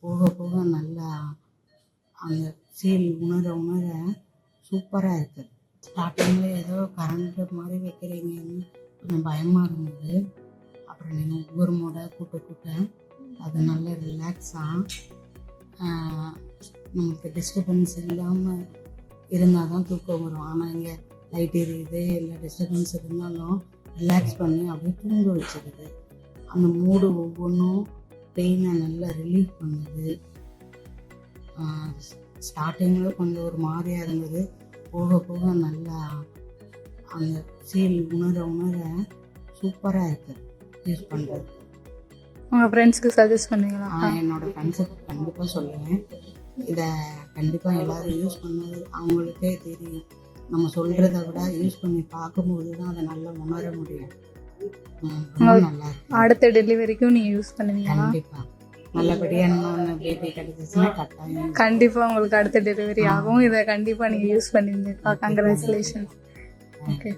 போக போக நல்லா அந்த ஃபீல் உணர சூப்பராக இருக்குது. ஸ்டார்டிங்கில் ஏதோ கரண்ட் மாதிரி வைக்கிறீங்கன்னு கொஞ்சம் பயமாக இருந்தது. அப்புறம் நீங்கள் ஒவ்வொரு முறை கூட்ட அது நல்ல ரிலாக்ஸாக நமக்கு டிஸ்டர்பன்ஸ் இல்லாமல் இருந்தால் தான் தூக்கம் வரும். ஆனால் இங்கே லைட் எரியுது இல்லை டிஸ்டர்பன்ஸ் இருந்தாலும் ரிலாக்ஸ் பண்ணி அப்படியே தூங்க வச்சுருது. அந்த மூடு ஒவ்வொன்றும் பெயினை நல்லா ரிலீஃப் பண்ணுது. ஸ்டார்டிங்கில் கொஞ்சம் ஒரு மாதிரியாக இருந்தது. போக போக நல்லா அந்த ஃபீல் உணர சூப்பராக இருக்குது யூஸ் பண்ணுறது. உங்கள் ஃப்ரெண்ட்ஸ்க்கு சஜஸ்ட் பண்ணுவீங்களா? என்னோடய ஃப்ரெண்ட்ஸுக்கு கண்டிப்பாக சொல்லுவேன். இதை கண்டிப்பாக எல்லோரும் யூஸ் பண்ணது அவங்களுக்கே தெரியும். நம்ம சொல்கிறத விட யூஸ் பண்ணி பார்க்கும்போது தான் அதை நல்லா உணர முடியும். நல்லா இருக்கு. அடுத்த டெலிவரிக்கும் நீங்கள் யூஸ் பண்ணுவீங்களா? கண்டிப்பாக நல்லபடியாக இன்னொன்று பேபி கிடைச்சிச்சுன்னா கட்டாயம் கண்டிப்பாக உங்களுக்கு அடுத்த டெலிவரி ஆகும். இதை கண்டிப்பாக நீங்கள் யூஸ் பண்ணுவீங்க. கங்க்ராச்சுலேஷன். ஓகே.